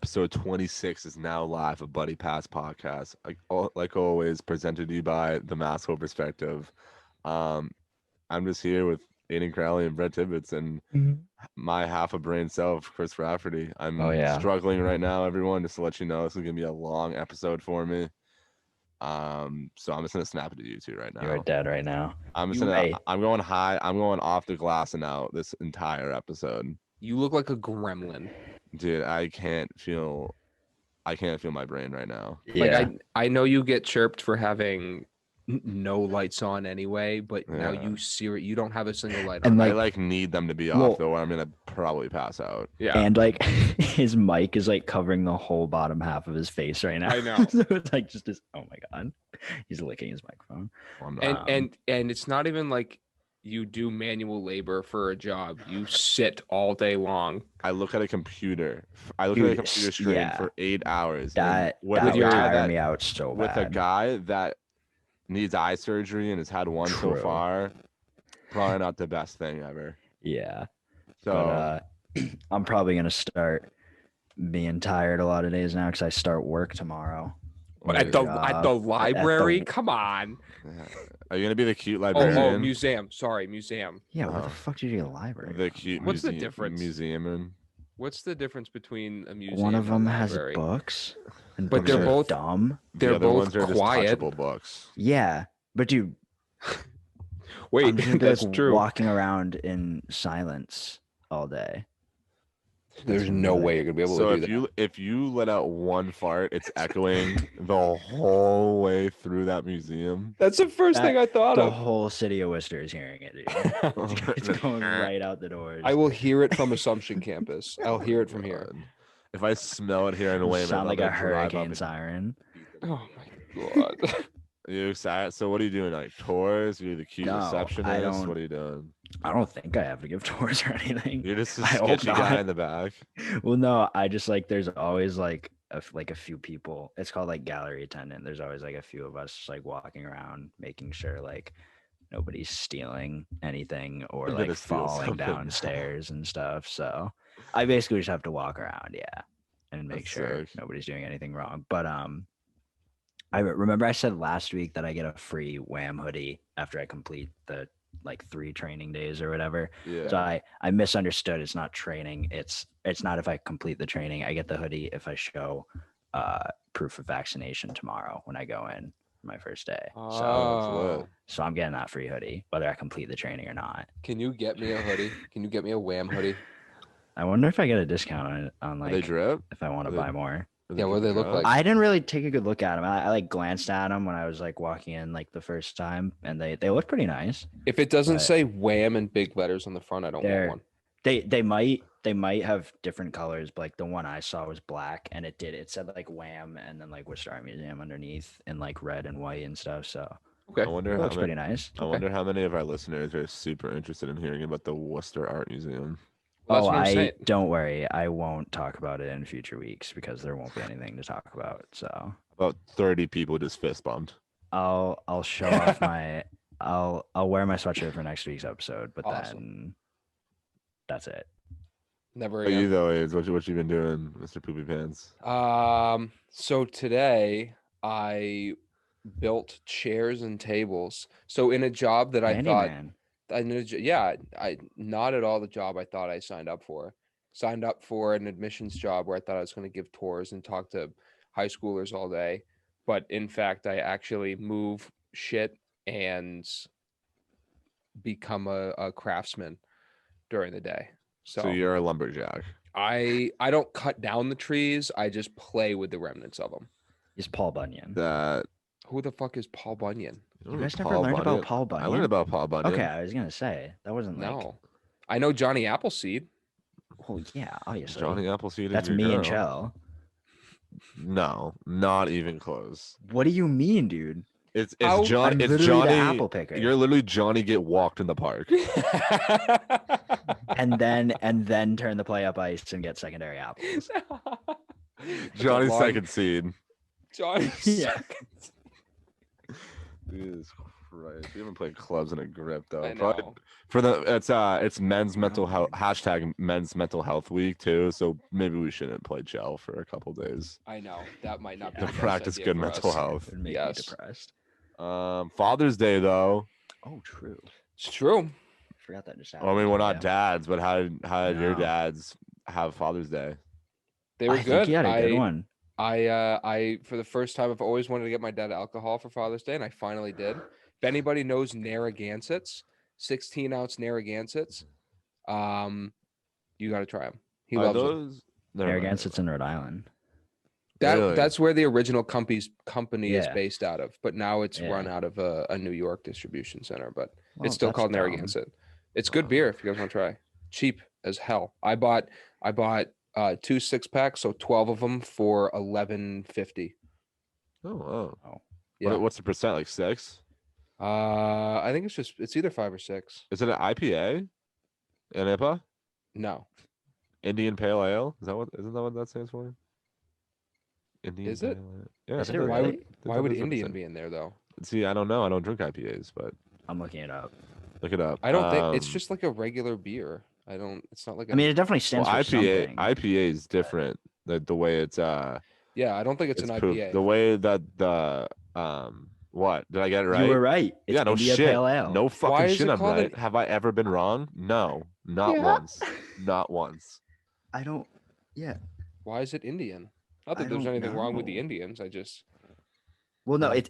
Episode 26 is now live of Buddy Pass Podcast. Like always, presented to you by the Masco Perspective. I'm just here with Aiden Crowley and Brett Tibbetts and my half a brain self, Chris Rafferty. I'm struggling right now, everyone, just to let you know. This is going to be a long episode for me. So I'm just going to snap it to you two right now. You're dead right now. I'm going high. I'm going off the glass and out this entire episode. You look like a gremlin. Dude, I can't feel my brain right now. Yeah. Like I know you get chirped for having no lights on anyway, but now you don't have a single light on. And I need them to be off though, or I'm gonna probably pass out. Yeah. And his mic is covering the whole bottom half of his face right now. I know. So it's just this. Oh my god, he's licking his microphone. And it's not even like you do manual labor for a job. You sit all day long. I look at a computer. I look at a computer screen for 8 hours. That would tire me out so bad. With a guy that needs eye surgery and has had one so far, probably not the best thing ever. Yeah. So but, I'm probably gonna start being tired a lot of days now because I start work tomorrow. At the library? Come on. Are you gonna be the cute librarian? Oh, museum. Sorry, museum. Yeah, what the fuck did you get a library? The cute. What's the difference? Museum. What's the difference between a museum? One of them and a has library? books, and But books they're are both dumb. They're the both ones are quiet. Just touchable books. Yeah, but dude, wait, I'm just that's true. Walking around in silence all day. There's no way you're gonna be able to do that. If you let out one fart, it's echoing the whole way through that museum. That's the first thing I thought The of. whole city of Worcester is hearing it, dude. It's going right out the doors. I will hear it from Assumption Campus. I'll hear it from here. If I smell it here in Weymouth, sound like a hurricane siren. Oh my god. You excited? So what are you doing? Like tours? You're the cute receptionist? I don't. What are you doing? I don't think I have to give tours or anything. You're just a sketchy guy in the back. Well, no, I just there's always a few people. It's called gallery attendant. There's always a few of us walking around, making sure nobody's stealing anything or falling downstairs and stuff. So I basically just have to walk around, and make sure nobody's doing anything wrong. But I remember I said last week that I get a free Wham hoodie after I complete the 3 training days or whatever. Yeah. So I misunderstood. It's not training. It's not if I complete the training. I get the hoodie if I show proof of vaccination tomorrow when I go in for my first day. So I'm getting that free hoodie whether I complete the training or not. Can you get me a hoodie? Can you get me a Wham hoodie? I wonder if I get a discount on they drip? if I want to buy more. Yeah, what do they look like? I didn't really take a good look at them. I glanced at them when I was walking in the first time, and they look pretty nice. If it doesn't say Wham in big letters on the front, I don't want one. They might have different colors, but the one I saw was black, and it said Wham and then Worcester Art Museum underneath in red and white and stuff. So okay, I wonder it looks pretty nice. I wonder how many of our listeners are super interested in hearing about the Worcester Art Museum. Don't worry. I won't talk about it in future weeks because there won't be anything to talk about. So about 30 people just fist bumped. I'll show off my I'll wear my sweatshirt for next week's episode, but then that's it. Never again. You though, Aids, what you been doing, Mr. Poopy Pants? So today I built chairs and tables. So in a job that I thought not at all the job I thought I signed up for. Signed up for an admissions job where I thought I was going to give tours and talk to high schoolers all day. But in fact, I actually move shit and become a craftsman during the day. So you're a lumberjack. I don't cut down the trees. I just play with the remnants of them. He's Paul Bunyan. Who the fuck is Paul Bunyan? You guys never learned about Paul Bunyan? I learned about Paul Bunyan. Okay, I was gonna say that wasn't no. I know Johnny Appleseed. Oh yeah, obviously. Johnny Appleseed. That's me and Chell. No, not even close. What do you mean, dude? It's Johnny. It's Johnny. The apple picker. You're literally Johnny get walked in the park. and then turn the play up ice and get secondary apples. Johnny's second seed. Johnny's second. Jesus Christ. We haven't played clubs in a grip though. I Probably know. for the it's men's You mental know, health hashtag men's mental health week too. So maybe we shouldn't play gel for a couple days I know. That might not be Yeah. to the best practice idea good for mental us. health. It would make me Yes. depressed. Father's Day though. Oh, true. It's true. Forgot that just I happened. mean, we're not Yeah. dads, but how did your No. dads have Father's Day? They were I think good. he had a good one. I for the first time I've always wanted to get my dad alcohol for Father's Day, and I finally did. If anybody knows Narragansetts, 16-ounce Narragansetts, you got to try them. He Are loves them. those? Never mind, never Narragansett in Rhode Island. Really? That's where the original company is Yeah. based out of, but now it's run Yeah. out of a New York distribution center. But Well, it's still that's called dumb. Narragansett. It's good Wow. beer if you guys want to try. Cheap as hell. I bought 2 6-packs, so 12 of them for $11.50. Oh, wow. Oh. Yeah. What's the percent? Like 6? I think it's either 5 or 6. Is it an IPA? An IPA? No. Indian Pale Ale? Isn't that what that stands for? Indian Is it? Pale Ale. Yeah. I Is think it that- Why really? would I think why that would is the Indian percent. be in there though? See, I don't know. I don't drink IPAs, but I'm looking it up. look it up. I don't think it's just like a regular beer. It's not like I mean, it definitely well, stands for IPA something. IPA is different. The way it's yeah, I don't think it's an proof. IPA. The way that the what did I get it right? You were right. It's Yeah, no India shit. Pale Ale. No Why fucking is shit. it I'm called right. an- Have I ever been wrong? No, not Yeah. once. Not once. I don't. Yeah. Why is it Indian? Not I that there's don't anything wrong with the know. Indians. I just Well, no, Yeah.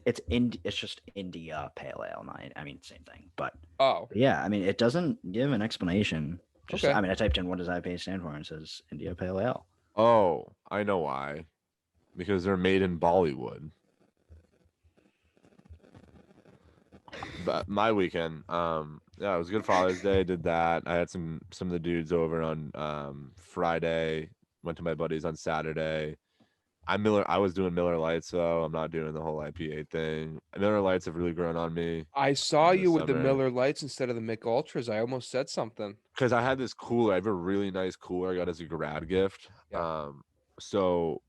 it's just India Pale Ale. I mean, same thing. But oh yeah, I mean, it doesn't give an explanation. Just Okay. I mean, I typed in what does IPA stand for, and it says India Pale Ale. Oh, I know why. Because they're made in Bollywood. But my weekend, yeah, it was good Father's Day. Did that. I had some of the dudes over on Friday. Went to my buddies on Saturday. I was doing Miller Lights though. I'm not doing the whole IPA thing. Miller Lights have really grown on me I saw this you with the summer. Miller Lights instead of the Mick Ultras. I almost said something. because I had this cooler. I have a really nice cooler I got as a grad gift. Yeah. So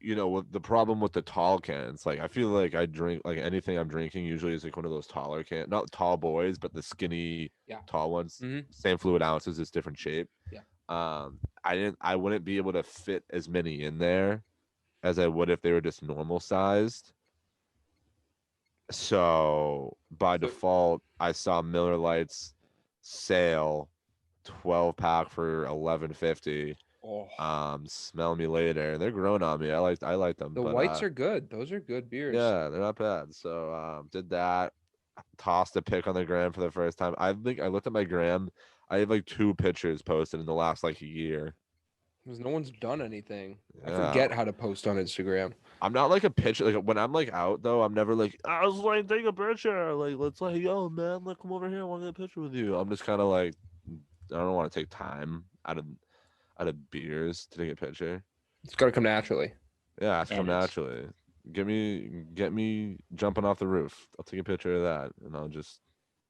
with the problem with the tall cans, like I feel like I drink like anything I'm drinking usually is like one of those taller cans, not tall boys, but the skinny Yeah. tall ones. Mhm. Same fluid ounces, just different shape. Yeah. I wouldn't be able to fit as many in there as I would if they were just normal sized. So by So- default, I saw Miller Lite's sale 12-pack for $11.50. Oh, Smell me later. They're growing on me. I like them. the but, whites are good. Those are good beers. yeah, they're not bad. So did that. Tossed a pic on the gram for the first time. I think I looked at my gram. I have like 2 pictures posted in the last like year. Because no one's done anything. I Yeah. forget how to post on Instagram. I'm not like a picture. Like when I'm like out though, I'm never like I was like take a picture. Like let's like yo man, like come over here. I want to get a picture with you. I'm just kind of like I don't want to take time out of beers to take a picture. It's gotta come naturally. Yeah, it's come And it's- naturally. Get me jumping off the roof. I'll take a picture of that and I'll just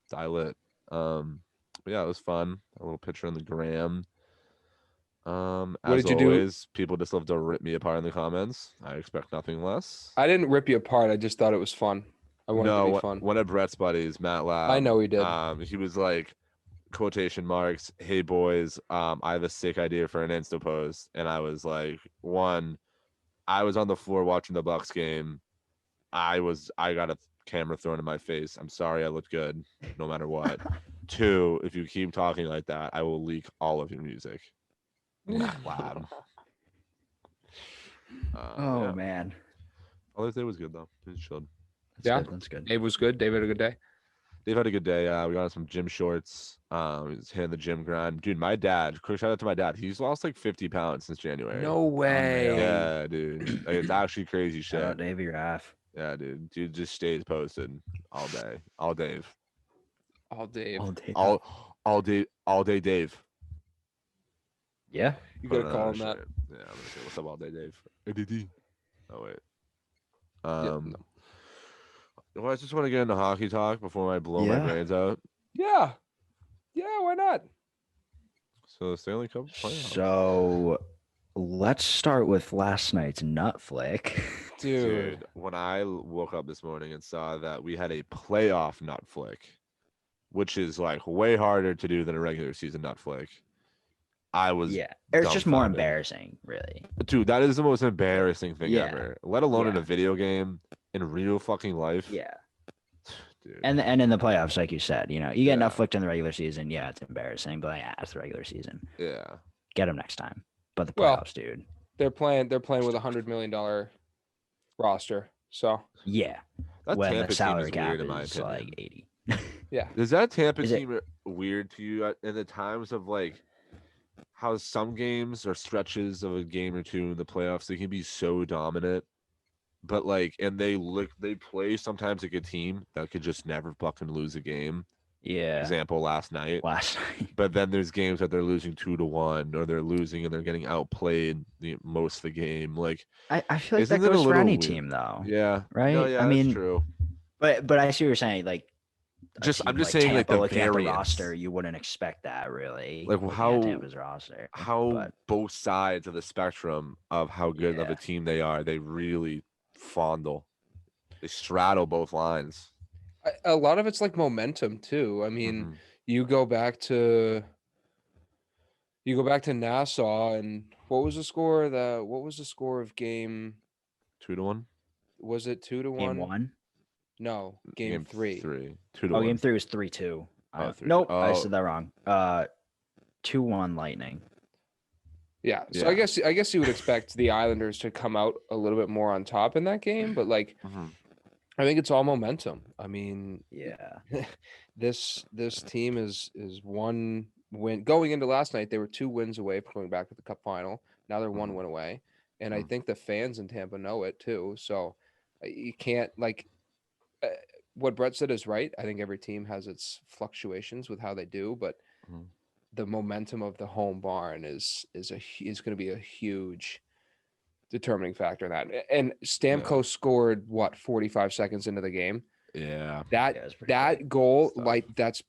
dial it. But yeah, it was fun. A little picture on the gram. What As did you do? always, people just love to rip me apart in the comments. I expect nothing less. I didn't rip you apart. I just thought it was fun. I wanted to be fun. One of Brett's buddies, Matt Lab. I know he did. He was like, quotation marks, "Hey boys, I have a sick idea for an Insta post," and I was like, one, I was on the floor watching the Bucks game. I got a camera thrown in my face. I'm sorry, I looked good, no matter what. 2, if you keep talking like that, I will leak all of your music. Matt Lab. Oh Yeah. man. Father's Day was good though. It was chilled. That's Yeah. good. That's good. Dave was good. Dave had a good day. Dave had a good day. We got on some gym shorts. He's hitting the gym grind. Dude, my dad, quick shout out to my dad. He's lost like 50 pounds since January. No way. Yeah, dude. Like, it's actually crazy Shout out shit. Davey Raff. Yeah, dude. Dude just stays posted all day. All Dave. All Dave. All day. All day Dave. Yeah. You Put gotta it call on him a that. shirt. Yeah, I'm gonna say what's up all day Dave. ADD. Oh wait. Yeah, Well, I just want to get into hockey talk before I blow my Yeah. brains out. Yeah. Yeah, why not? So Stanley Cup playoffs. So let's start with last night's nut flick. Dude. When I woke up this morning and saw that we had a playoff nut flick, which is like way harder to do than a regular season nut flick, I was Yeah, or it's just more dumbfounded. embarrassing, really. Dude, that is the most embarrassing thing Yeah. ever. Let alone in Yeah. a video game, in real fucking life. Yeah, Dude. and in the playoffs, like you said, you get Yeah. nut flicked in the regular season. Yeah, it's embarrassing, but yeah, it's the regular season. Yeah. Get them next time. But the Well, playoffs, dude. They're playing with $100 million roster. So Yeah, That when Tampa the salary team is cap weird in my is opinion. like 80. yeah. Is that Tampa Is it- team weird to you in the times of like how some games or stretches of a game or two in the playoffs they can be so dominant, but like and they play sometimes like a team that could just never fucking lose a game. Yeah, Example last night. last night. But then there's games that they're losing 2-1 or they're losing and they're getting outplayed most of the game. Like I feel like isn't that it a goes for little any weird? team, though. Yeah. Right? No, yeah, I that's mean, true. but I see what you're saying. Like, a I'm team just like saying like Tampa, the looking at the variance. roster, you wouldn't expect that, really. Like looking how at Tampa's roster. But both sides of the spectrum of how good of Yeah. a team they are, they really fondle. They straddle both lines. A lot of it's like momentum too. I mean, Mhm. you go back to Nassau, and what was the score? What was the score of game? 2-1. Was it 2-1? game one. No, game three. 3. Oh, 2-1. game three was 3-2. Oh, 3-2. Nope, I Oh, said that wrong. 2-1 Lightning. Yeah. So Yeah. I guess you would expect the Islanders to come out a little bit more on top in that game, but like mhm. I think it's all momentum. I mean, Yeah. this team is one win going into last night. They were 2 wins away from going back to the Cup final. Now they're 1 Mhm. win away, and I Mhm. think the fans in Tampa know it too. So you can't like uh, what Brett said is right. I think every team has its fluctuations with how they do, but Mhm. the momentum of the home barn is going to be a huge determining factor in that. And Stamkos scored what 45 seconds into the game. Yeah. That Yeah, it was pretty quick. goal, Tough. like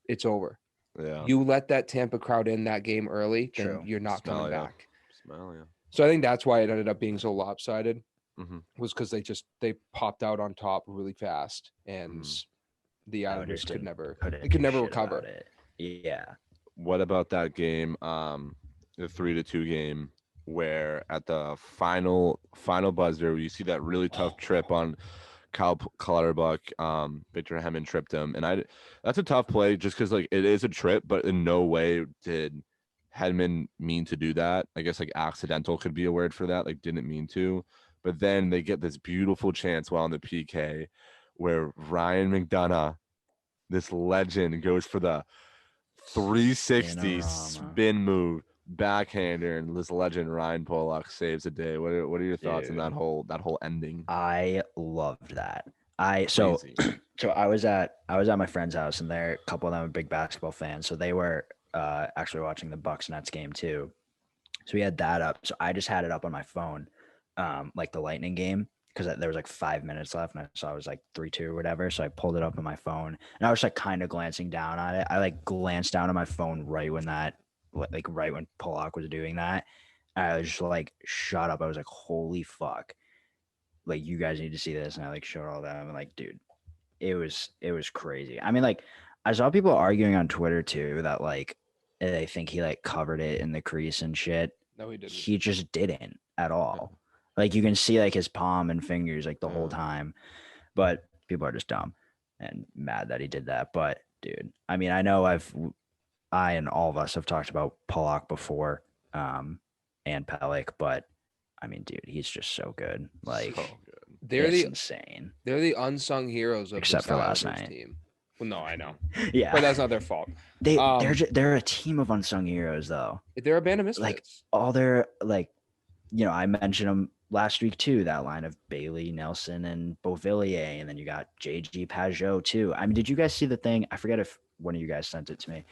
it's over. Yeah. You let that Tampa crowd in that game early, then True. you're not coming Smell ya. back. Smell ya. So I think that's why it ended up being so lopsided, Mhm. was because they popped out on top really fast, and the I Islanders just could never couldn't do shit recover. about it. Yeah. What about that game, the 3-2 game, where at the final buzzer, you see that really tough trip on Kyle Clutterbuck, Victor Hedman tripped him, and that's a tough play just because like it is a trip, but in no way did Hedman mean to do that. I guess like accidental could be a word for that, like didn't mean to. But then they get this beautiful chance while on the PK where Ryan McDonough, this legend, goes for the 360 Spinorama. spin move backhander, and this legend Ryan Pollock saves the day. What are your thoughts on Dude. that whole ending? I loved that. So Crazy. I was at my friend's house, and they're a couple of them are big basketball fans. So they were actually watching the Bucks Nets game too. So we had that up. So I just had it up on my phone, like the Lightning game, because there was like 5 minutes left, and I saw it was like 3-2 or whatever. So I pulled it up on my phone, and I was like kind of glancing down on it. I like glanced down on my phone right when right when Pollock was doing that. I was just like shut up. I was like, holy fuck. Like, you guys need to see this. And I like showed all them. And like, dude, it was crazy. I mean, like, I saw people arguing on Twitter too that like they think he like covered it in the crease and shit. No, he didn't. He just didn't at all. Like, you can see like his palm and fingers like the whole time, but people are just dumb and mad that he did that. But dude, I mean, I know I and all of us have talked about Pollock before, and Pellick, but I mean, dude, he's just so good. Like, So good. They're it's the insane. they're the unsung heroes of Except this for last Islanders night. team. Well, no, I know, Yeah, but that's not their fault. they're a team of unsung heroes though. They're a band of misfits. Like, all their like, I mentioned them last week too. That line of Bailey, Nelson, and Beauvillier, and then you got JG Pajot too. I mean, did you guys see the thing? I forget if one of you guys sent it to me.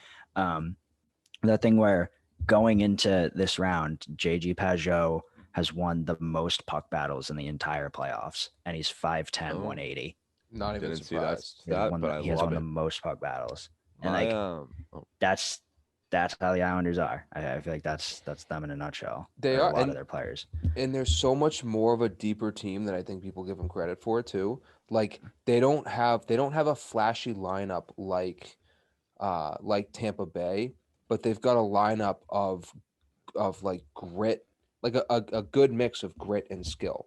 That thing where going into this round, JG Pajot has won the most puck battles in the entire playoffs, and he's 5'10", 180. Not even Didn't see that surprised. He has stat, won but I he has love won the it. most puck battles, and My like oh, that's that's how the Islanders are. I feel like that's them in a nutshell. They Or a are, lot of their players. and they're so much more of a deeper team than I think people give them credit for too. Like they don't have a flashy lineup like Tampa Bay, but they've got a lineup of like grit, like a good mix of grit and skill,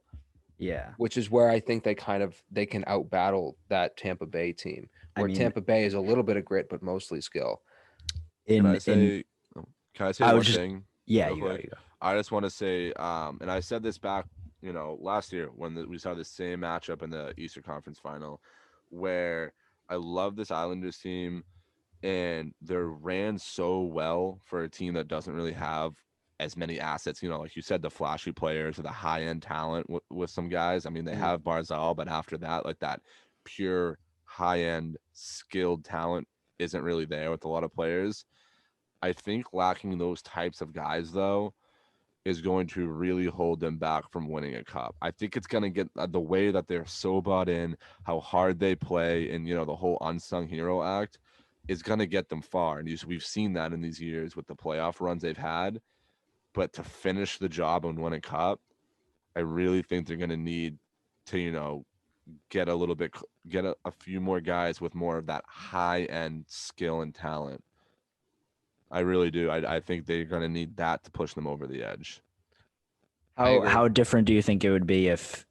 Yeah. which is where I think they can outbattle that Tampa Bay team, I where mean, Tampa Bay is a little bit of grit but mostly skill. Can I in say? Oh, can I say I was one just thing yeah, real you go, quick? I just want to say, and I said this back, last year when we saw the same matchup in the Eastern Conference Final, where I love this Islanders team, and they're ran so well for a team that doesn't really have as many assets. Like you said, the flashy players or the high end talent with some guys. I mean, they Mhm. have Barzal, but after that, like that pure high end skilled talent isn't really there with a lot of players. I think lacking those types of guys, though, is going to really hold them back from winning a cup. I think it's going to get the way that they're so bought in, how hard they play, and the whole unsung hero act is going to get them far. And we've seen that in these years with the playoff runs they've had. But to finish the job and win a cup, I really think they're going to need to, get a little bit, get a few more guys with more of that high end skill and talent. I really do. I think they're going to need that to push them over the edge. I agree. how different do you think it would be if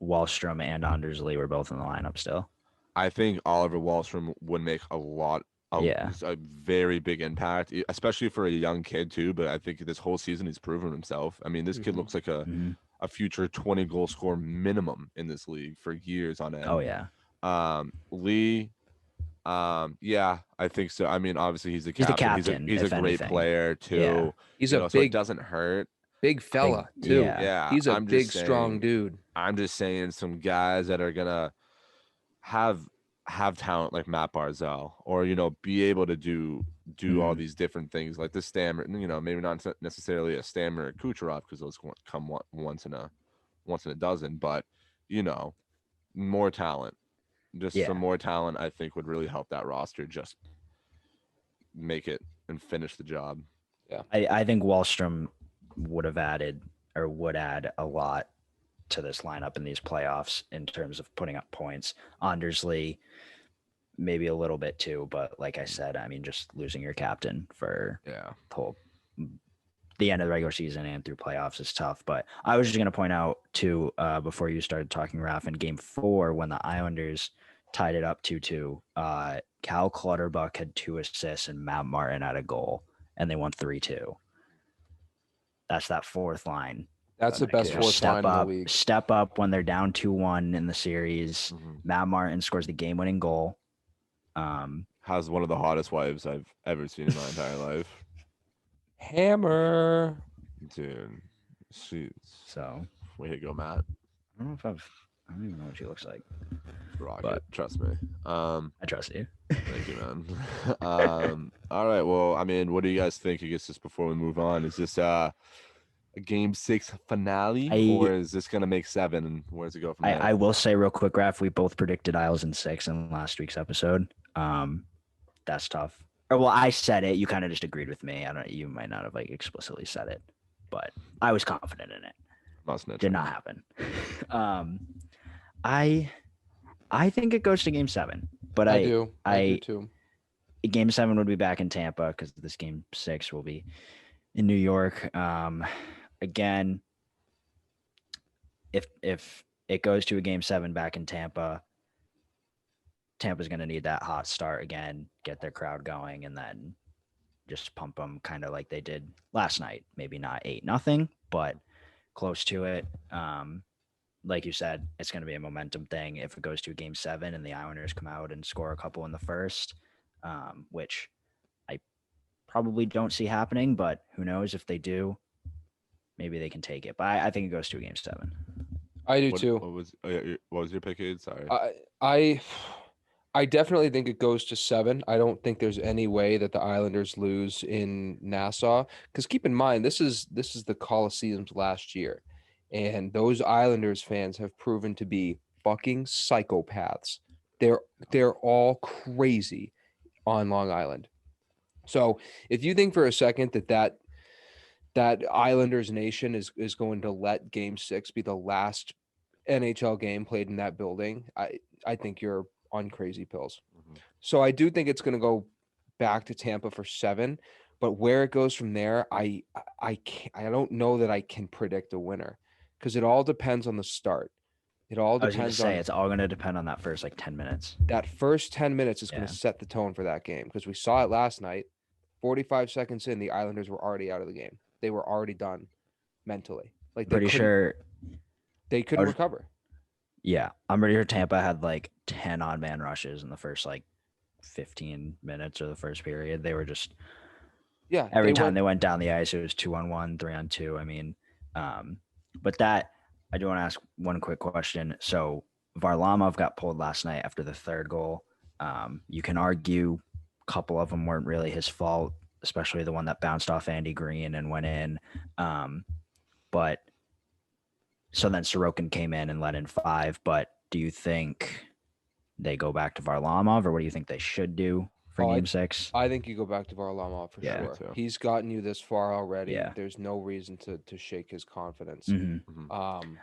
Wallstrom and Anders Lee were both in the lineup still? I think Oliver Wahlstrom would make Yeah. a very big impact, especially for a young kid too. But I think this whole season he's proven himself. I mean, this kid Mhm. looks like Mhm. a future 20 goal scorer minimum in this league for years on Oh end. yeah. Lee, yeah, I think so. I mean, obviously he's the He's the captain. captain, He's a if great anything. player Yeah. too. He's a So it big doesn't hurt. big I think fella too. yeah. Yeah, He's a big strong dude. I'm just saying some guys that are gonna have have talent like Matt Barzell, or be able to do all Mhm. these different things like the stammer. Maybe not necessarily a stammer or Kucherov because those come once in a dozen, but you know more talent. Just some Yeah. more talent, I think, would really help that roster just make it and finish the job. Yeah. I think Wallstrom would have added or would add a lot to this lineup in these playoffs in terms of putting up points. Anders Lee, maybe a little bit too, but like I said, I mean, just losing your captain for Yeah. the end of the regular season and through playoffs is tough. But I was just going to point out too, before you started talking, Raf, in Game 4 when the Islanders tied it up 2-2, Cal Clutterbuck had 2 assists and Matt Martin had a goal, and they won 3-2. That's that fourth line. That's the best Yeah. fourth line in the league. Step up when they're down 2-1 in the series. Mhm. Matt Martin scores the game-winning goal. Has one of the hottest wives I've ever seen in my entire life, Hammer. dude. She's So way to go, Matt. I don't even know what she looks like. Rocket, But- trust me. I trust you. Thank you, man. All right. Well, I mean, what do you guys think? I guess just before we move on, is this a game 6 finale, or is this gonna make 7? And where does it go from there? I will say real quick, Raf, we both predicted Isles in 6 in last week's episode. That's tough. Or well, I said it. You kind of just agreed with me. I don't. You might not have like explicitly said it, but I was confident in it. Must snitch. Did not happen. I think it goes to Game 7, but I do I too. Game 7 would be back in Tampa because this Game 6 will be in New York. Again, if it goes to a Game 7 back in Tampa, Tampa's going to need that hot start again, get their crowd going, and then just pump them kind of like they did last night. Maybe not 8-0, but close to it. Like you said, it's going to be a momentum thing. If it goes to a Game 7 and the Islanders come out and score a couple in the first, which I probably don't see happening, but who knows if they do, maybe they can take it. But I think it goes to a Game 7. I do What, too. what was your pick, Aid? Sorry. I definitely think it goes to 7. I don't think there's any way that the Islanders lose in Nassau. Because keep in mind, this is the Coliseum's last year, and those Islanders fans have proven to be fucking psychopaths. They're all crazy on Long Island. So if you think for a second that Islanders Nation is going to let Game 6 be the last NHL game played in that building, I think you're on crazy pills. Mhm. So I do think it's going to go back to Tampa for 7, but where it goes from there, I don't know that I can predict a winner because it all depends on the start. It all I was going to depends say on it's all going to depend on that first like 10 minutes. that first 10 minutes is going Yeah. to set the tone for that game because we saw it last night. 45 seconds in, the Islanders were already out of the game. They were already done mentally. Like Pretty sure. they couldn't recover. Yeah, I'm pretty sure Tampa had like 10 odd man rushes in the first like 15 minutes of the first period. They were just every time they went down the ice, it was 2-on-1, 3-on-2. I mean, but that I do want to ask one quick question. So Varlamov got pulled last night after the third goal. You can argue a couple of them weren't really his fault, especially the one that bounced off Andy Green and went in. But so then Sorokin came in and let in 5. But do you think they go back to Varlamov, or what do you think they should do for Game 6? I think you go back to Varlamov for sure. too. He's gotten you this far already. Yeah. There's no reason to shake his confidence. Mm-hmm.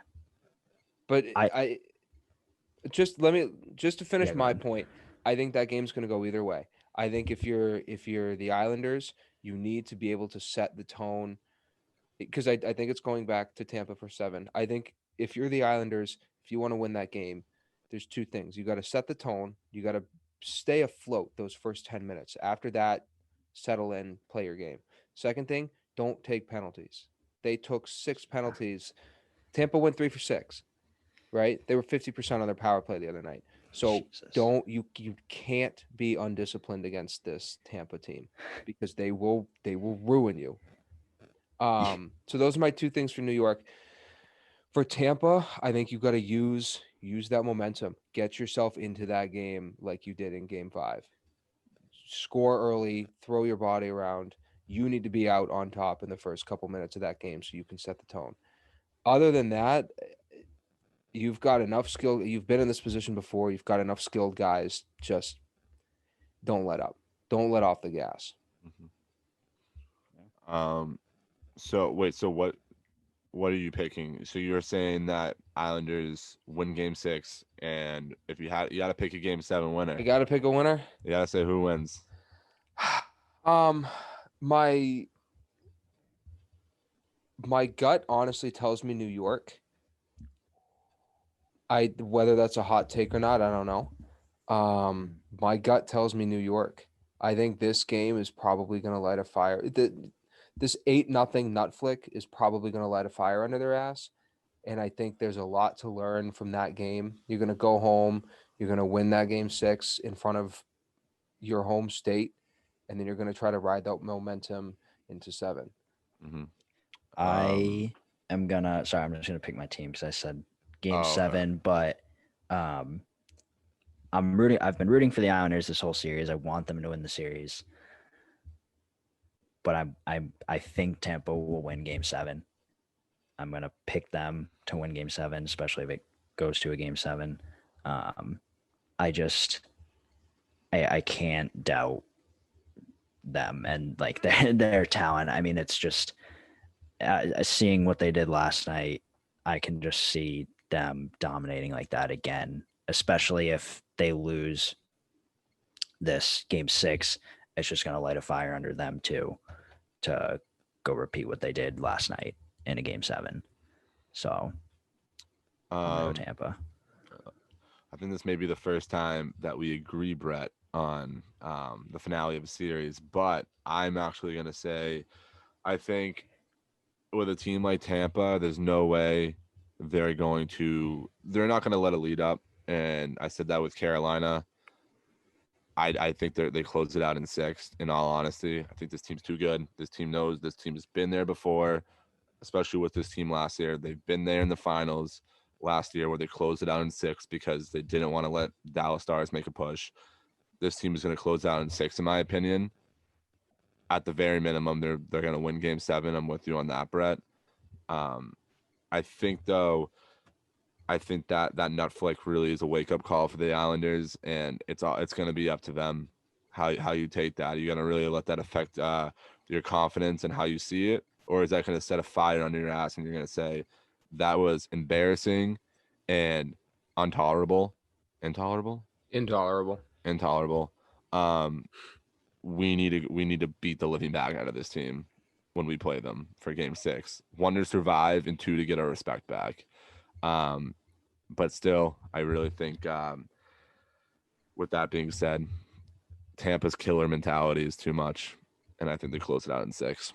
But I just to finish Yeah, go my ahead. point. I think that game's going to go either way. I think if you're the Islanders, you need to be able to set the tone because I think it's going back to Tampa for 7. I think if you're the Islanders, if you want to win that game, there's 2 things. You got to set the tone. You got to stay afloat those first 10 minutes. After that, settle in, play your game. Second thing, don't take penalties. They took 6 penalties. Tampa went 3 for 6, right? They were 50% on their power play the other night. So Jesus. you can't be undisciplined against this Tampa team because they will ruin you. So those are my 2 things for New York. For Tampa, I think you've got to use that momentum. Get yourself into that game like you did in Game 5. Score early, throw your body around. You need to be out on top in the first couple minutes of that game so you can set the tone. Other than that, you've got enough skill. You've been in this position before. You've got enough skilled guys. Just don't let up. Don't let off the gas. So wait, so what are you picking? So you're saying that Islanders win Game 6, and if you got to pick a Game 7 winner. You got to pick a winner. You got to say who wins. My gut honestly tells me New York. Whether that's a hot take or not, I don't know. My gut tells me New York. I think this game is probably going to light a fire. This 8-0 nut flick is probably going to light a fire under their ass. And I think there's a lot to learn from that game. You're going to go home. You're going to win that Game 6 in front of your home state. And then you're going to try to ride that momentum into 7. Mm-hmm. I am gonna. Sorry, I'm just gonna pick my team because I said Game 7, okay. but I'm rooting. I've been rooting for the Islanders this whole series. I want them to win the series, but I think Tampa will win Game 7. I'm gonna pick them to win Game 7, especially if it goes to a Game 7. I can't doubt them and like their talent. I mean, it's just. Seeing what they did last night, I can just see them dominating like that again, especially if they lose this Game 6. It's just going to light a fire under them too to go repeat what they did last night in a Game 7. So I'm going to go Tampa. I think this may be the first time that we agree, Brett, on the finale of a series, but I'm actually going to say I think with a team like Tampa, there's no way they're not going to let it lead up. And I said that with Carolina. I think they close it out in 6, in all honesty. I think this team's too good. This team knows this team has been there before, especially with this team last year. They've been there in the finals last year where they closed it out in 6 because they didn't want to let Dallas Stars make a push. This team is going to close out in 6, in my opinion. At the very minimum, they're going to win Game 7. I'm with you on that, Brett. I think though, that nut flick really is a wake up call for the Islanders, and it's going to be up to them how you take that. Are you gonna really let that affect your confidence and how you see it, or is that gonna set a fire under your ass and you're gonna say that was embarrassing and intolerable, intolerable, Intolerable. intolerable. Um, we need to beat the living bag out of this team when we play them for game 6. 1 to survive and 2 to get our respect back. But still, I really think with that being said, Tampa's killer mentality is too much, and I think they close it out in 6.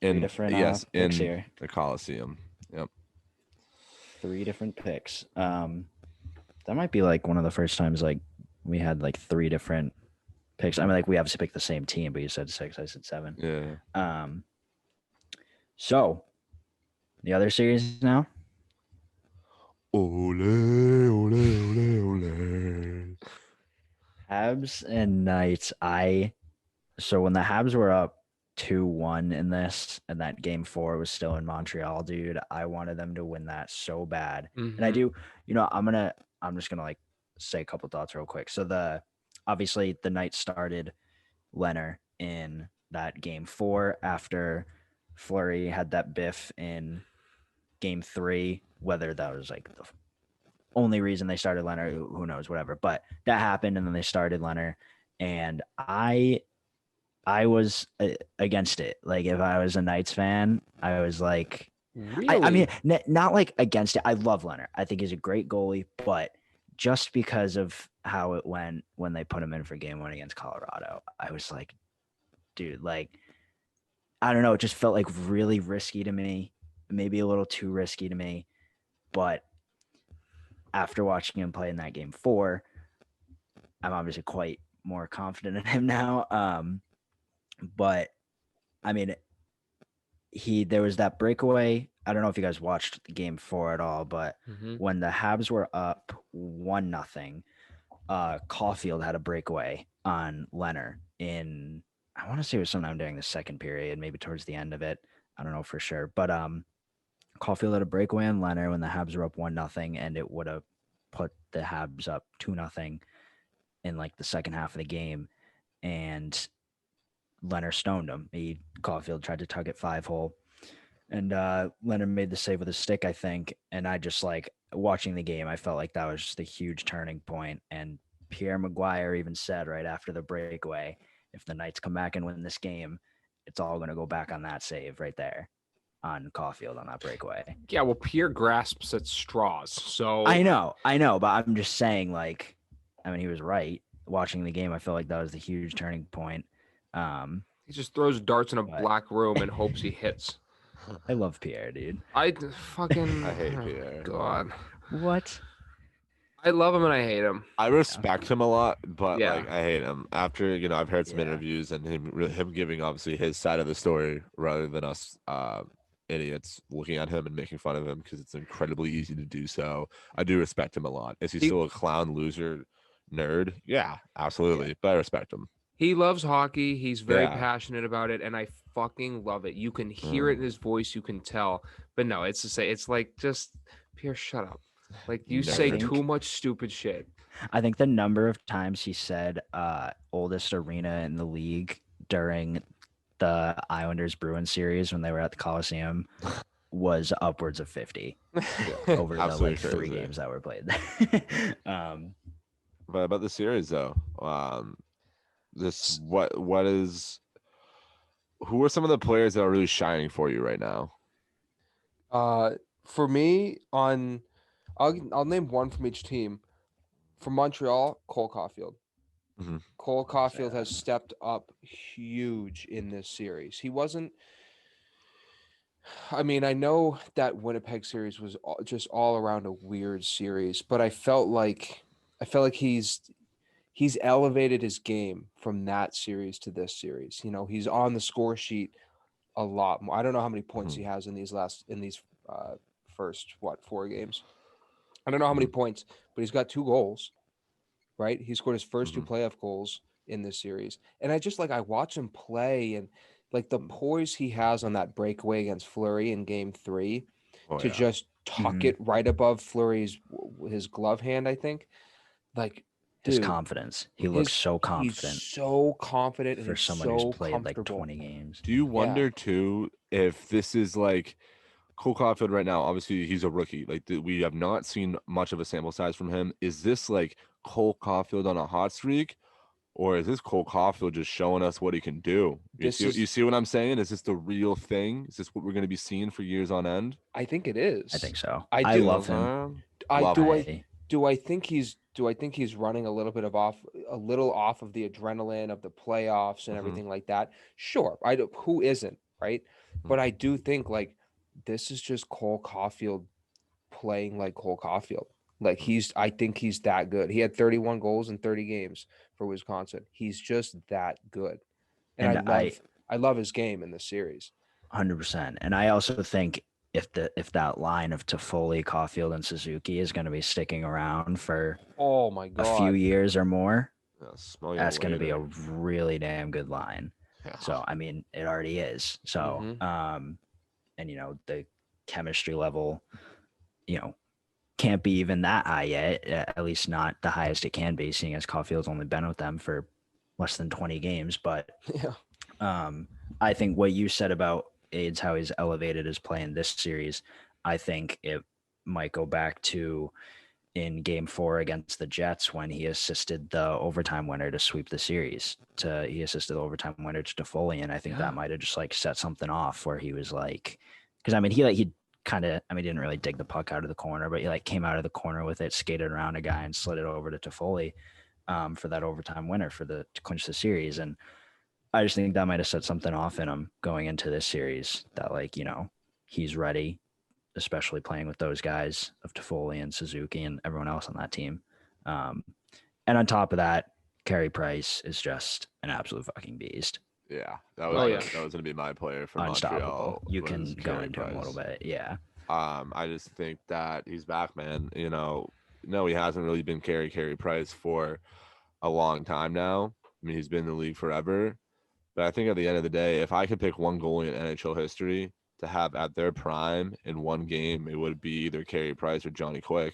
Three different picks In here. the Coliseum. Yep. 3 different picks. That might be like one of the first times like we had like 3 different picks. I mean, like we obviously picked the same team, but you said 6, I said 7. Yeah. So the other series now. Ole, ole, ole, ole. Habs and Knights. So when the Habs were up 2-1 in this, and that game 4 was still in Montreal, dude, I wanted them to win that so bad. And I do, I'm just gonna like say a couple thoughts real quick. So obviously the Knights started Leonard in that game 4 after Fleury had that biff in game 3, whether that was like the only reason they started Leonard, who knows, whatever. But that happened, and then they started Leonard, and I was against it. Like if I was a Knights fan, I was like, Really? I mean, not like against it. I love Leonard. I think he's a great goalie, but just because of how it went when they put him in for game 1 against Colorado, I was like, dude, like, I don't know. It just felt like really risky to me, maybe a little too risky to me. But after watching him play in that game 4, I'm obviously quite more confident in him now. But I mean, there was that breakaway. I don't know if you guys watched the game 4 at all, but when the Habs were up 1-0, Caulfield had a breakaway on Leonard in, I want to say it was sometime during the second period, maybe towards the end of it. I don't know for sure, but Caulfield had a breakaway on Leonard when the Habs were up 1-0, and it would have put the Habs up 2-0 in like the second half of the game, and Leonard stoned him. Caulfield tried to tug it 5-hole, and Leonard made the save with a stick, I think. And I just like watching the game, I felt like that was just a huge turning point. And Pierre Maguire even said right after the breakaway, if the Knights come back and win this game, it's all going to go back on that save right there on Caulfield on that breakaway. Yeah, well, Pierre grasps at straws. So I know, but I'm just saying, like, I mean, he was right. Watching the game, I felt like that was the huge turning point. He just throws darts in a black room and hopes he hits. I love Pierre, dude. I fucking I hate Pierre. God. What? I love him and I hate him. I respect him a lot, but Yeah. like I hate him. After I've heard some interviews and him giving obviously his side of the story rather than us idiots looking at him and making fun of him because it's incredibly easy to do so. I do respect him a lot. Is he still a clown loser nerd? Yeah, absolutely. Yeah. But I respect him. He loves hockey. He's very passionate about it, and I fucking love it. You can hear it in his voice. You can tell. But no, it's to say, it's like just Pierre, shut up. Like you say too much stupid shit. I think the number of times he said oldest arena in the league during the Islanders Bruins series when they were at the Coliseum was upwards of 50 over the like 3 games that were played. But about the series though, who are some of the players that are really shining for you right now? For me, I'll name one from each team. For Montreal, Cole Caulfield. Mm-hmm. Cole Caulfield has stepped up huge in this series. He wasn't. I mean, I know that Winnipeg series was just all around a weird series, but I felt like he's elevated his game from that series to this series. You know, he's on the score sheet a lot more. I don't know how many points he has in these first 4 games. I don't know how many points, but he's got 2 goals, right? He scored his first 2 playoff goals in this series. And I watch him play and like the poise he has on that breakaway against Fleury in game 3 just tuck it right above Fleury's his glove hand, I think. Like his Dude, confidence. He looks so He's confident so confident and for he's someone who's so played like comfortable. 20 games. Do you Yeah. wonder too if this is like Cole Caulfield right now? Obviously, he's a rookie. Like we have not seen much of a sample size from him. Is this like Cole Caulfield on a hot streak, or is this Cole Caulfield just showing us what he can do? You see what I'm saying? Is this the real thing? Is this what we're going to be seeing for years on end? I think it is. I think so. I I do. love him. Love do. him. I think he's running a little off of the adrenaline of the playoffs and Mhm. everything like that. Sure, I do. Who isn't, right? But I do think like this is just Cole Caulfield playing like Cole Caulfield. Like I think he's that good. He had 31 goals in 30 games for Wisconsin. He's just that good. And And I love his game in this series. 100%. And I also think if that line of Toffoli, Caulfield, and Suzuki is going to be sticking around for Oh my a few god. years or more, Yeah, smell you that's going to be a later. really damn good line. Yeah. So I mean, it already is. So and you know, the chemistry level, you know, can't be even that high yet. At least not the highest it can be, seeing as Caulfield's only been with them for less than 20 games. But Yeah. I think what you said about AIDS, how he's elevated his play in this series, I think it might go back to in game 4 against the Jets when he assisted the overtime winner to sweep the series. He assisted the overtime winner to Toffoli, and I think that might have just like set something off where he was like, because I mean he kind of, I mean, he didn't really dig the puck out of the corner, but he like came out of the corner with it, skated around a guy, and slid it over to Toffoli for that overtime winner to clinch the series. And I just think that might have set something off in him going into this series that, like, you know, he's ready, especially playing with those guys of Toffoli and Suzuki and everyone else on that team. And on top of that, Carey Price is just an absolute fucking beast. Yeah, that was going to be my player for Unstoppable. Montreal. You can go Carey into Price. him a little bit. Yeah. I just think that he's back, man. You know, no, he hasn't really been Carey Price for a long time now. I mean, he's been in the league forever. But I think at the end of the day, if I could pick one goalie in NHL history to have at their prime in one game, it would be either Carey Price or Johnny Quick.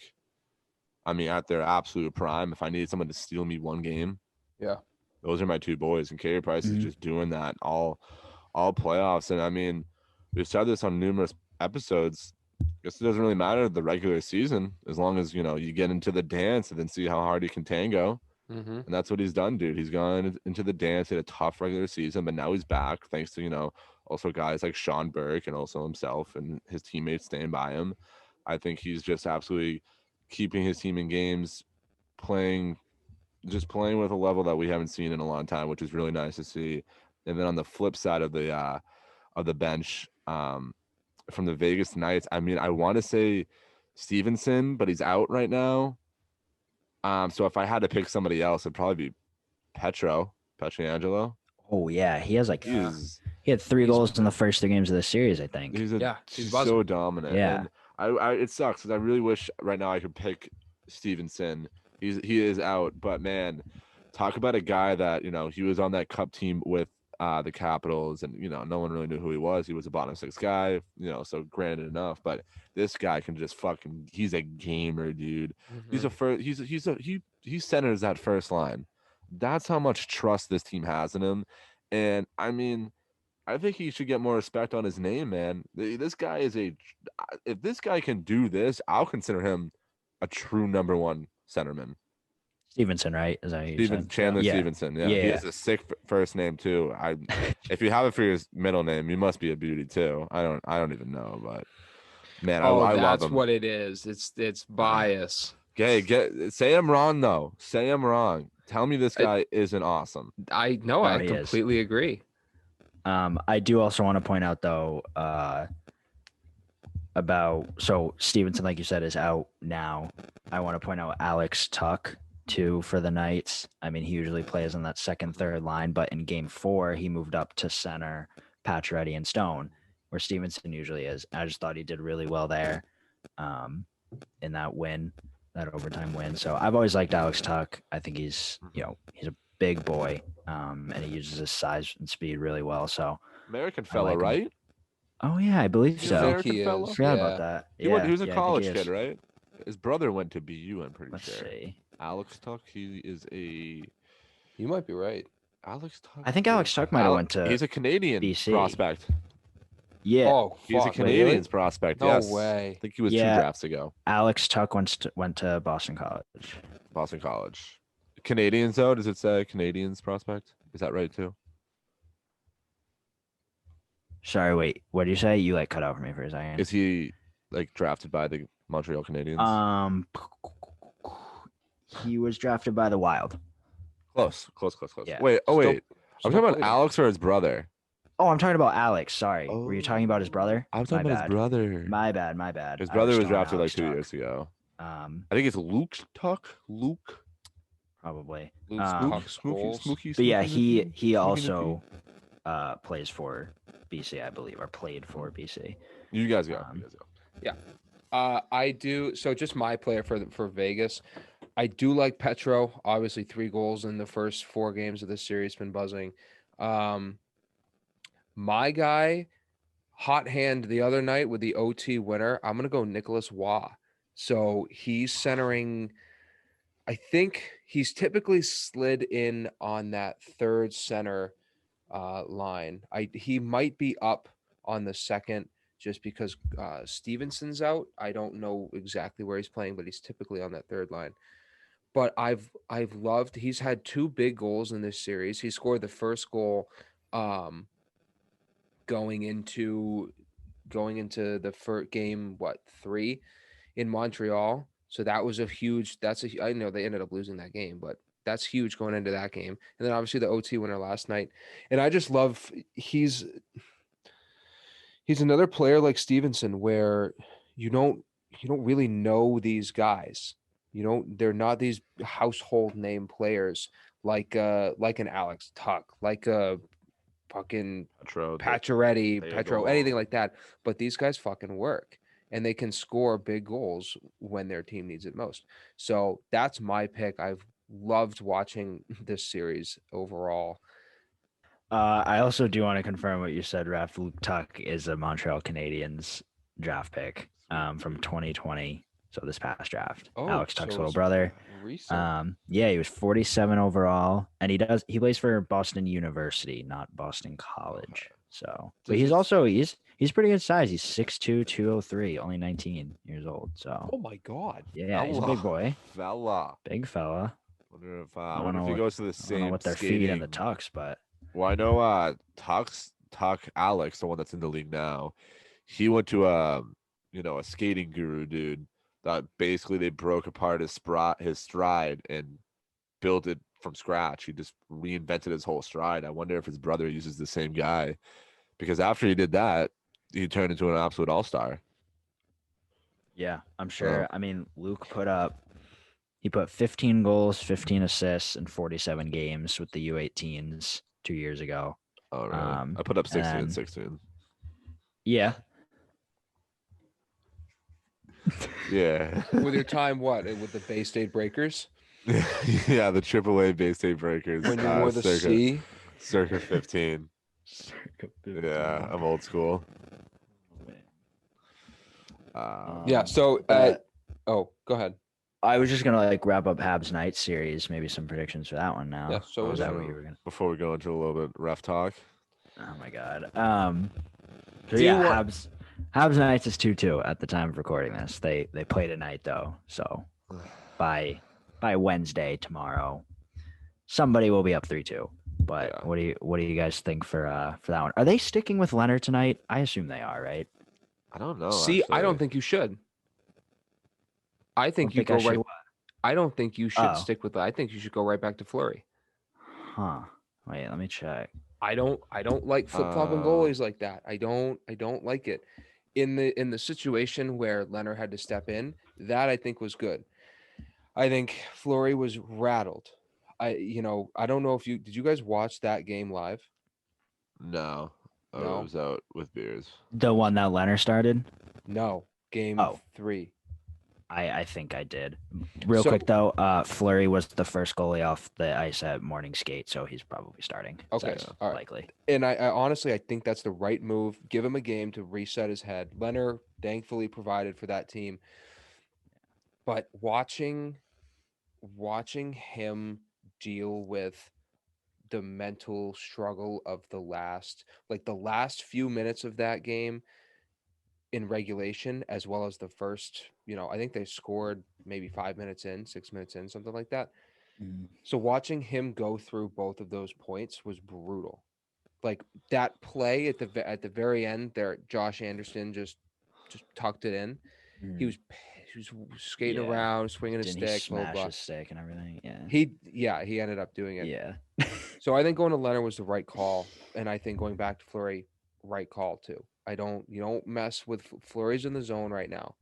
I mean, at their absolute prime, if I needed someone to steal me one game, Yeah, those are my two boys. And Carey Price is just doing that all playoffs. And I mean, we've said this on numerous episodes. I guess it doesn't really matter the regular season as long as, you know, you get into the dance and then see how hard you can tango. And that's what he's done, dude. He's gone into the dance in a tough regular season, but now he's back thanks to, you know, also guys like Sean Burke and also himself and his teammates staying by him. I think he's just absolutely keeping his team in games, playing with a level that we haven't seen in a long time, which is really nice to see. And then on the flip side of the bench, from the Vegas Knights, I mean, I want to say Stevenson, but he's out right now. So if I had to pick somebody else, it'd probably be Pietrangelo. Oh yeah, he has like he had 3 goals in the first 3 games of the series, I think. He's he's so dominant. Yeah, and I it sucks because I really wish right now I could pick Stevenson. He is out, but man, talk about a guy that, you know, he was on that cup team with the Capitals, and, you know, no one really knew who he was. He was a bottom 6 guy, you know, so granted enough, but this guy can just he's a gamer, dude. He centers that first line. That's how much trust this team has in him. And I mean, I think he should get more respect on his name, man. This guy if this guy can do this, I'll consider him a true number 1 centerman. Stevenson, right? Is that what you said? Chandler Yeah. Stevenson. Yeah. He has a sick first name too. If you have it for your middle name, you must be a beauty too. I don't even know, but man, I love him. That's what it is. It's bias. Say I'm wrong though. Say I'm wrong. Tell me this guy isn't awesome. I know. I completely agree. I do also want to point out though, so Stevenson, like you said, is out now. I want to point out Alex Tuck too for the Knights. I mean, he usually plays on that second, third line, but in game 4, he moved up to center, Pacioretty and Stone, where Stevenson usually is. I just thought he did really well there in that overtime win. So I've always liked Alex Tuck. I think he's a big boy, and he uses his size and speed really well. So American fella, right? Oh yeah, I believe so. I forgot about that. He was a college kid, right? His brother went to BU, I'm pretty sure. Let's see. Alex Tuck. He is a You might be right. Alex Tuck. I think Alex Tuck might have went to He's a Canadian BC. prospect. Yeah. Oh, He's a fuck. Canadian Really? prospect. No Yes. way. I think he was 2 Yeah. drafts ago. Alex Tuck went to Boston College. Boston College. Canadians though, does it say Canadians prospect? Is that right too? Sorry, wait. What did you say? You like cut out for me for a second. Is he like drafted by the Montreal Canadiens? He was drafted by the Wild. Close. Yeah. Wait, Still- wait. I'm still talking about played him. Alex or his brother. Oh, I'm talking about Alex. Sorry. Were you talking about his brother? I was talking about his brother. My bad. His I brother was still on drafted like Alex 2 Tuck. years ago. I think it's Luke Tuck. Luke. probably. Luke's Um, Tuck Scholes. But yeah, Smokey he Nookie. also plays for BC, I believe, or played for BC. You guys go. I do. So just my player for Vegas. I do like Petro. Obviously, 3 goals in the first 4 games of this series. Been buzzing. My guy, hot hand the other night with the OT winner. I'm gonna go Nicholas Waugh. So he's centering. I think he's typically slid in on that third center line. He might be up on the second just because Stevenson's out. I don't know exactly where he's playing, but he's typically on that third line. But I've loved. He's had 2 big goals in this series. He scored the first goal going into the first game 3 in Montreal. So that was a huge. I know they ended up losing that game, but that's huge going into that game. And then obviously the OT winner last night. And I just love he's another player like Stevenson where you don't really know these guys. They're not these household name players like an Alex Tuck, like a fucking Pacioretty, Petro, anything like that. But these guys fucking work and they can score big goals when their team needs it most. So that's my pick. I've loved watching this series overall. I also do want to confirm what you said, Raf. Luke Tuck is a Montreal Canadiens draft pick from 2020. So this past draft. Alex Tuck's little brother. Recent. Yeah, he was 47 overall, and he plays for Boston University, not Boston College. So, but he's pretty good size. He's 6'2", 203, only 19 years old. So, Oh my god. yeah, he's a big boy, Fella. big fella. I wonder if he goes to the I same. don't know what their feet and the Tucks, but well, I know Tuck Alex, the one that's in the league now. He went to a skating guru dude. That basically they broke apart his stride and built it from scratch. He just reinvented his whole stride. I wonder if his brother uses the same guy, because after he did that, he turned into an absolute all-star. yeah, I'm sure. I mean, Luke put 15 goals, 15 assists in 47 games with the U18s 2 years ago. Oh, really? I put up 16 and 16. Yeah. Yeah. With your time, what? With the Bay State Breakers? Yeah, the AAA Bay State Breakers. When you wore the C? Circa 15. Yeah, I'm old school. Yeah, so go ahead. I was just gonna wrap up Habs Night series, maybe some predictions for that one now. Yeah, so was that what you were gonna? Before we go into a little bit ref talk. Oh my god. So yeah, Habs Nights is 2-2 at the time of recording this. They play tonight though, so by Wednesday tomorrow, somebody will be up 3-2. But yeah. What do you guys think for that one? Are they sticking with Leonard tonight? I assume they are, right? I don't know. See, actually. I don't think you should. I think you go right. I don't think you should stick with that. I think you should go right back to Fleury. Huh. Wait, let me check. I don't like flip-flopping goalies like that. I don't like it. In the situation where Leonard had to step in, that I think was good. I think Fleury was rattled. I don't know if did you guys watch that game live? No. I was out with beers. The one that Leonard started? No. Game 3. I think I did. Real quick though, Fleury was the first goalie off the ice at morning skate, so he's probably starting. Okay, all right. Likely. And I honestly, I think that's the right move. Give him a game to reset his head. Leonard thankfully provided for that team. But watching watching him deal with the mental struggle of the last few minutes of that game in regulation, as well as the first, I think they scored maybe 5 minutes in, 6 minutes in, something like that. Mm. So watching him go through both of those points was brutal. Like that play at the very end there, Josh Anderson just tucked it in. He Mm. was he was skating Yeah. around, swinging his Didn't he stick, blah blah smash blah. his stick and everything? Yeah. He ended up doing it. Yeah. So I think going to Leonard was the right call, and I think going back to Fleury, right call too. You don't mess with Fleury's in the zone right now.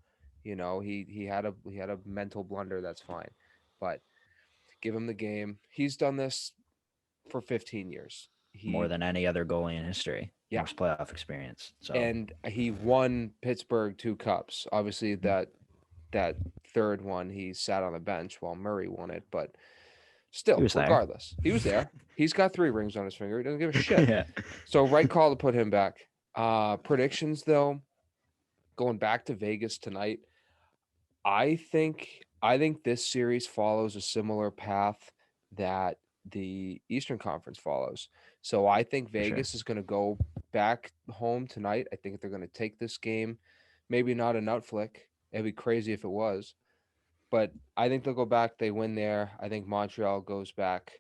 He had a mental blunder. That's fine, but give him the game. He's done this for 15 years. More than any other goalie in history. Yeah. Most playoff experience. So And he won Pittsburgh 2 cups. Obviously, that third one he sat on the bench while Murray won it, but still, he was there. regardless, he was there. He's got 3 rings on his finger. He doesn't give a shit. Yeah. So right call to put him back. Predictions though, going back to Vegas tonight, I think this series follows a similar path that the Eastern Conference follows. So I think For sure. Vegas is going to go back home tonight. I think they're going to take this game. Maybe not a nut flick. It'd be crazy if it was. But I think they'll go back. They win there. I think Montreal goes back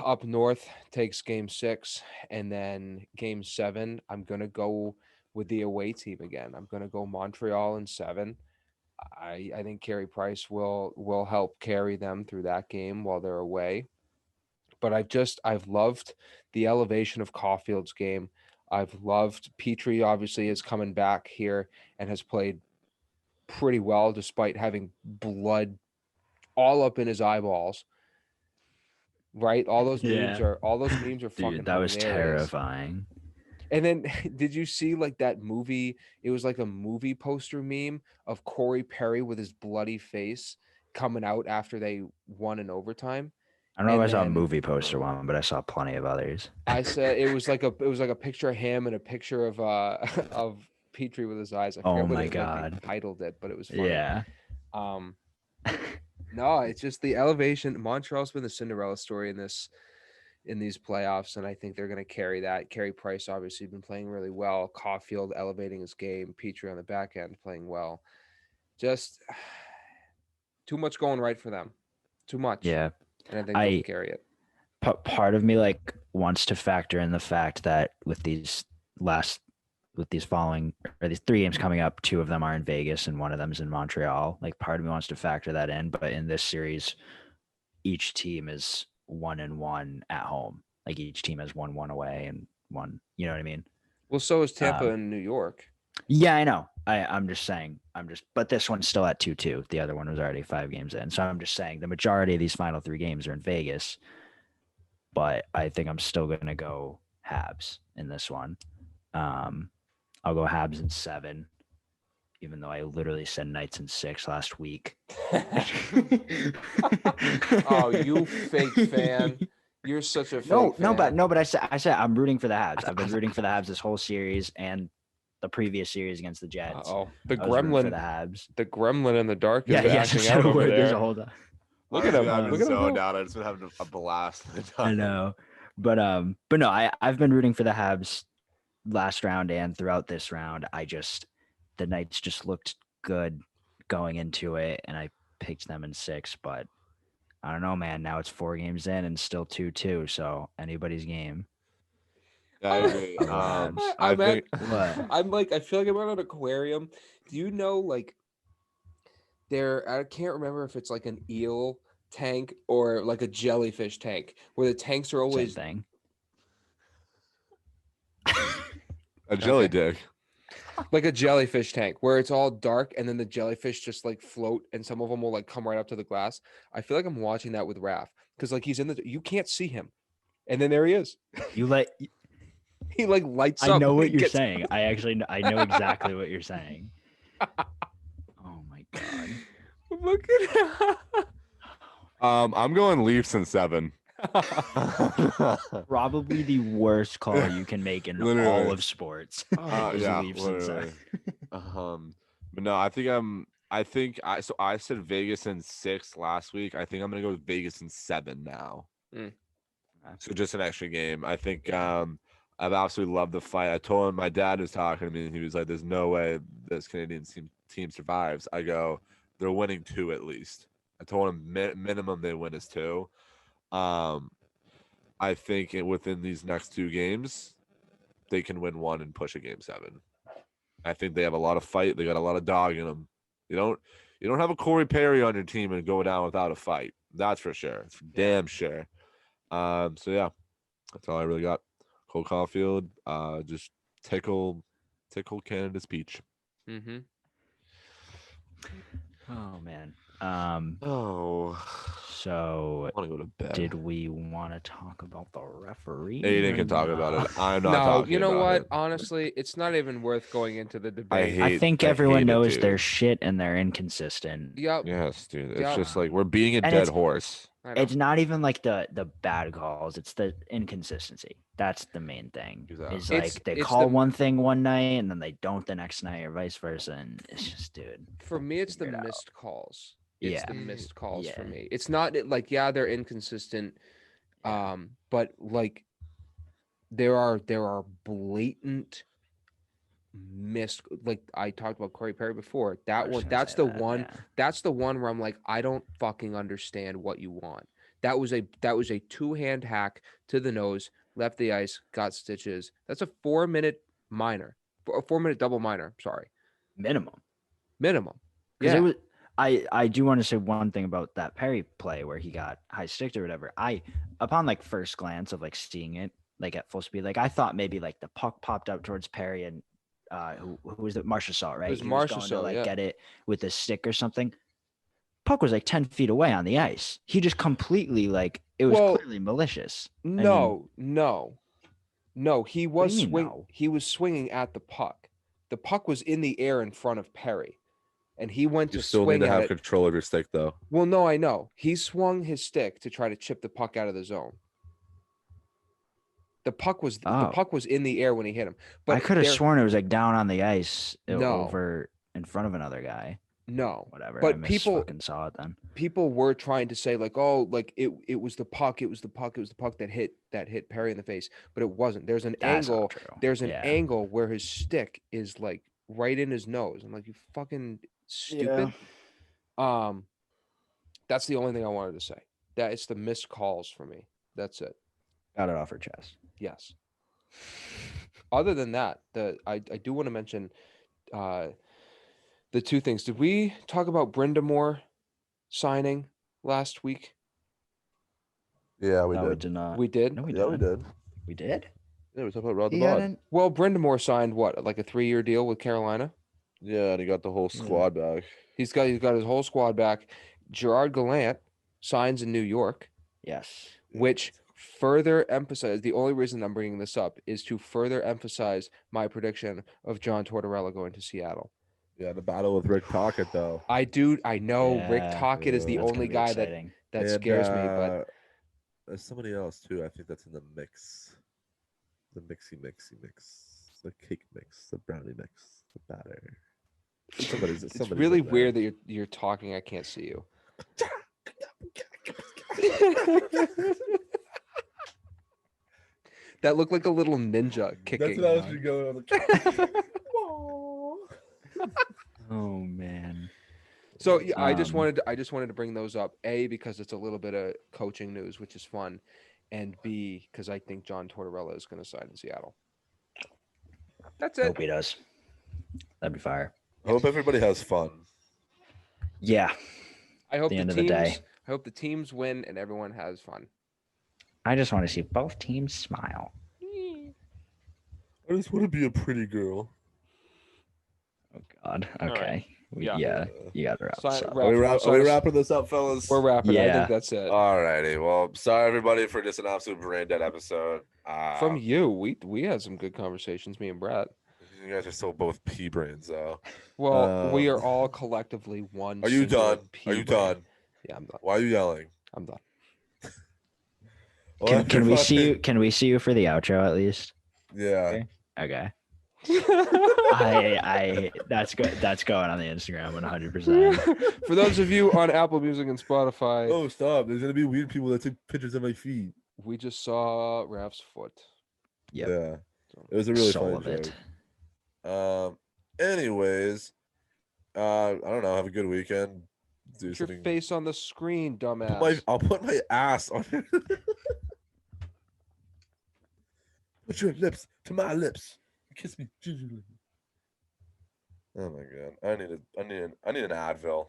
up north, takes game 6, and then game 7. I'm going to go with the away team again. I'm going to go Montreal in 7. I think Carey Price will help carry them through that game while they're away. But I've loved the elevation of Caulfield's game. I've loved Petrie obviously is coming back here and has played pretty well despite having blood all up in his eyeballs. Right? All those memes are fucking Dude, that was hilarious. terrifying. And then did you see like that movie? It was like a movie poster meme of Corey Perry with his bloody face coming out after they won in overtime. I don't know if And I saw a then movie poster one, but I saw plenty of others. I said it was like a picture of him and a picture of of Petrie with his eyes. I forget Oh what my it, like, God. they titled it, but it was funny. Yeah. No, it's just the elevation. Montreal's been the Cinderella story in these playoffs, and I think they're going to carry that. Carey Price obviously been playing really well. Caulfield elevating his game. Petrie on the back end playing well. Just too much going right for them. Too much. Yeah. And I think they'll carry it. Part of me like wants to factor in the fact that with these 3 games coming up, 2 of them are in Vegas and 1 of them is in Montreal. Like part of me wants to factor that in, but in this series, each team is 1-1 at home. Like each team has 1 away and 1. You know what I mean? Well, so is Tampa and New York. Yeah, I know. I'm just saying. But this one's still at 2-2. The other one was already 5 games in. So I'm just saying the majority of these final 3 games are in Vegas. But I think I'm still going to go Habs in this one. I'll go Habs in 7, even though I literally said Knights in 6 last week. Oh, you fake fan. You're such a fake fan. But I said I'm rooting for the Habs. I've been rooting for the Habs this whole series and the previous series against the Jets. Oh, the gremlin for the Habs. The gremlin in the dark is acting out out over there. A whole time. Look at him. Look at him. So down. I just been having a blast. I know. But no, I've been rooting for the Habs last round and throughout this round. The Knights just looked good going into it, and I picked them in 6, but I don't know, man. Now it's 4 games in and still 2-2, so anybody's game. I agree. I feel like I'm at an aquarium. Do you know, like, I can't remember if it's like an eel tank or like a jellyfish tank, where the tanks are always Same thing. A jelly dick. Like a jellyfish tank where it's all dark and then the jellyfish just like float and some of them will like come right up to the glass. I feel like I'm watching that with Raph because like he's you can't see him. And then there he is. He like lights up. I know what you're saying. I know exactly what you're saying. Oh my God. Look at him. I'm going Leafs in 7. Probably the worst call you can make in all of sports. Yeah, literally. But no, I think I'm I think I said Vegas in 6 last week. I think I'm gonna go with Vegas in 7 now. Mm. So just an extra game. I think Yeah. I've absolutely loved the fight. I told him my dad was talking to me and he was like, "There's no way this Canadian team survives." I go, "They're winning 2 at least." I told him minimum they win is 2. Um, I think within these next 2 games, they can win 1 and push a game 7. I think they have a lot of fight. They got a lot of dog in them. You don't have a Corey Perry on your team and go down without a fight. That's for sure. It's for damn sure. So yeah, that's all I really got. Cole Caulfield, just tickle Canada's peach. Mm-hmm. Oh man. Oh, So I want to go to bed. did we want to talk about the referee? Aiden or can talk about no? it. I'm not No, talking you know about what? it. Honestly, it's not even worth going into the I debate. I think I everyone hate it, knows they're dude. shit and they're inconsistent. Yep. Yes, dude. It's Yeah. just like we're being a And dead it's- horse. I know. It's not even like the bad calls; it's the inconsistency. That's the main thing. Exactly. Is It's- like they it's call the- one thing one night and then they don't the next night, or vice versa. And it's just, dude. For me, it's the figure it out. missed calls. It's the Yeah. missed calls for Yeah. me. It's not like, yeah, they're inconsistent. But like there are blatant missed, like I talked about Corey Perry before. I That was one, gonna that's say the that, one, yeah. that's the one where I'm like, I don't fucking understand what you want. That was a two-hand hack to the nose, left the ice, got stitches. That's a 4-minute minor. A 4-minute double minor, sorry. Minimum. Minimum. Because Yeah. it was I do want to say one thing about that Perry play where he got high sticked or whatever. Upon like first glance of like seeing it like at full speed, like I thought maybe like the puck popped up towards Perry and who was it? Marcia saw it, right? was He was Marchessault, going to like yeah. get it with a stick or something. Puck was like 10 feet away on the ice. He just completely like it was Well, clearly malicious. I mean, No. He What was do you mean, no? He was swinging at the puck. The puck was in the air in front of Perry, and he went You to still need swing to at have it. control of your stick, though. Well, no, I know. He swung his stick to try to chip the puck out of the zone. The puck was in the air when he hit him. But I could have there- sworn it was like down on the ice No. over in front of another guy. No, Whatever. But I people- fucking saw it then. people were trying to say like, oh, like it was the puck, it was the puck that hit Perry in the face, but it wasn't. There's an That's not angle. true. There's an Yeah. angle where his stick is like right in his nose. I'm like, you fucking stupid. That's the only thing I wanted to say. That it's the missed calls for me. That's it. Got it off her chest. Yes. Other than that, I do want to mention the two things. Did we talk about Brenda Moore signing last week? Yeah, we No, we did. did not. We did. No, we Yeah, we didn't. did. We did. Yeah, we talked about Rod the He Bod. hadn't- Well, Brenda Moore signed what, like a 3-year deal with Carolina? Yeah, and he got the whole squad back. He's got his whole squad back. Gerard Gallant signs in New York, Yes. which further emphasize, the only reason I'm bringing this up is to further emphasize my prediction of John Tortorella going to Seattle. Yeah, the battle with Rick Tocchet, though. I know Rick Yeah, Tocchet is the That's only gonna be guy that exciting. And, scares me, but there's somebody else too. I think that's in the mix. The mixy mix, the cake mix, the brownie mix, the batter. it's really weird that you're talking. I can't see you. That looked like a little ninja kicking. That's what I was on. going on. Oh man. So yeah, I just Um, wanted to bring those up. A, because it's a little bit of coaching news, which is fun, and B, because I think John Tortorella is going to sign in Seattle. That's it. Hope he does. That'd be fire. I hope everybody has fun. Yeah. I hope the the end of the teams. day. I hope the teams win and everyone has fun. I just want to see both teams smile. I just want to be a pretty girl. Oh God. All right. Okay. Yeah. You got to wrap Sign- this up. wrap- Are we wrapping this up, fellas? We're wrapping. I Yeah. think that's it. Alrighty. Well, sorry everybody for just an absolute brain dead episode. From you, we had some good conversations, me and Brett. You guys are still both pea brains, though. Well, we are all collectively one. Are you singular done? pea Are you brain. done? Yeah, I'm done. Why are you yelling? I'm done. Well, Can we see everybody- you? Can we see you for the outro at least? Yeah. Okay. That's good. That's going on the Instagram 100%. For those of you on Apple Music and Spotify, Oh, stop. There's going to be weird people that take pictures of my feet. we just saw Raf's foot. Yep. Yeah. It was a really Soul funny of it. joke. Anyways, I don't know. Have a good weekend. Do Put your something. face on the screen, dumbass. I'll put my ass on it. Put your lips to my lips. Kiss me gingerly. Oh my god. I need an Advil.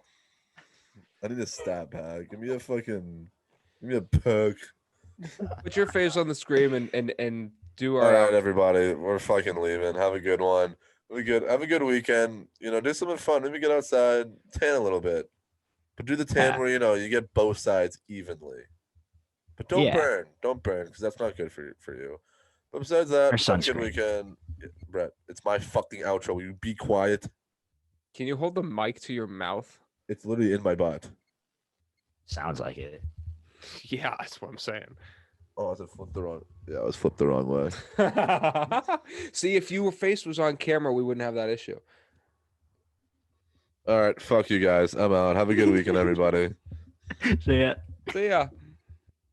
I need a stat pack. Give me a perk. Put your face on the screen and do All our right, outro. everybody. We're fucking leaving. Have a good one. Have a good weekend. Do something fun. Maybe get outside, tan a little bit. But do the tan Yeah. where you get both sides evenly. But don't Yeah. burn. Don't burn because that's not good for you. But besides that, Or have a good sunscreen. weekend. Brett, it's my fucking outro. Will you be quiet? Can you hold the mic to your mouth? It's literally in my butt. Sounds like it. Yeah, that's what I'm saying. Oh, I flipped the wrong. Yeah, I was flipped the wrong way. See, if your face was on camera, we wouldn't have that issue. All right, fuck you guys. I'm out. Have a good weekend, everybody. So yeah. So yeah.